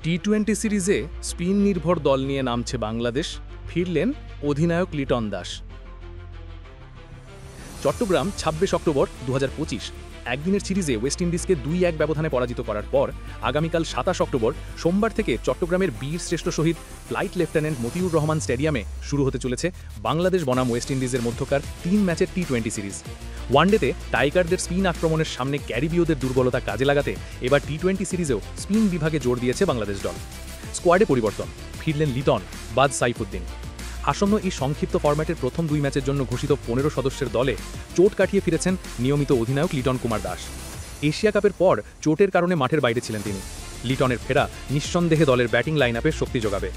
টি-20 সিরিজে স্পিন নির্ভর দল নিয়ে নামছে বাংলাদেশ, ফিরলেন অধিনায়ক লিটন দাস। চট্টগ্রাম ২৬ অক্টোবর ২০২৫ একদিনের সিরিজে ওয়েস্ট ইন্ডিজকে ২-১ ব্যবধানে পরাজিত করার পর আগামীকাল ২৭ অক্টোবর সোমবার থেকে চট্টগ্রামের বীর শ্রেষ্ঠ শহীদ ফ্লাইট লেফটেন্যান্ট মতিউর রহমান স্টেডিয়ামে শুরু হতে চলেছে বাংলাদেশ বনাম ওয়েস্ট ইন্ডিজের মধ্যকার ৩ ম্যাচের টি-20 সিরিজ। ওয়ানডেতে টাইগারদের স্পিন আক্রমণের সামনে ক্যারিবীয়দের দুর্বলতা কাজে লাগাতে এবার টি-20 সিরিজেও স্পিন বিভাগে জোর দিয়েছে বাংলাদেশ দল। স্কোয়াডে পরিবর্তন, ফিরলেন লিটন, বাদ সাইফুদ্দিন। আসন্ন এই সংক্ষিপ্ত ফরম্যাটের প্রথম ২ ম্যাচের জন্য ঘোষিত ১৫ সদস্যের দলে চোট কাটিয়ে ফিরেছেন নিয়মিত অধিনায়ক লিটন কুমার দাস। এশিয়া কাপের পর চোটের কারণে মাঠের বাইরে ছিলেন তিনি। লিটনের ফেরা নিঃসন্দেহে দলের ব্যাটিং লাইন আপে শক্তি যোগাবে।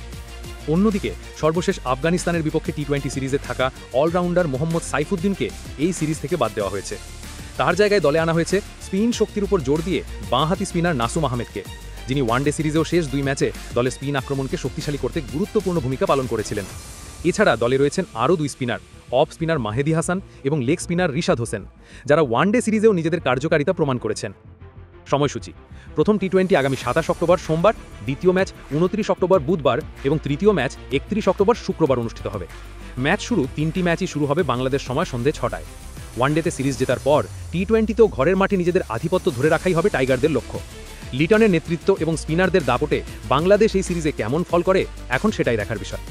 অন্যদিকে সর্বশেষ আফগানিস্তানের বিপক্ষে টি-20 সিরিজে থাকা অলরাউন্ডার মোহাম্মদ সাইফুদ্দিনকে এই সিরিজ থেকে বাদ দেওয়া হয়েছে। তার জায়গায় দলে আনা হয়েছে স্পিন শক্তির উপর জোর দিয়ে বাঁহাতি স্পিনার নাসুম আহমেদকে, যিনি ওয়ানডে সিরিজেও শেষ ২ ম্যাচে দলের স্পিন আক্রমণকে শক্তিশালী করতে গুরুত্বপূর্ণ ভূমিকা পালন করেছিলেন। এছাড়া দলে রয়েছেন আরও ২ স্পিনার, অফ স্পিনার মাহেদী হাসান এবং লেগ স্পিনার রিশাদ হোসেন, যারা ওয়ানডে সিরিজেও নিজেদের কার্যকারিতা প্রমাণ করেছেন। সময়সূচি: প্রথম টি-20 আগামী ২৭ অক্টোবর সোমবার, দ্বিতীয় ম্যাচ ২৯ অক্টোবর বুধবার এবং তৃতীয় ম্যাচ ৩১ অক্টোবর শুক্রবার অনুষ্ঠিত হবে। ম্যাচ শুরু ৩টি ম্যাচই শুরু হবে বাংলাদেশ সময় সন্ধে ৬টায়। ওয়ানডেতে সিরিজ জেতার পর টি-20তেও ঘরের মাঠে নিজেদের আধিপত্য ধরে রাখাই হবে টাইগারদের লক্ষ্য। লিটনের নেতৃত্ব এবং স্পিনারদের দাপটে বাংলাদেশ এই সিরিজে কেমন ফল করে এখন সেটাই দেখার বিষয়।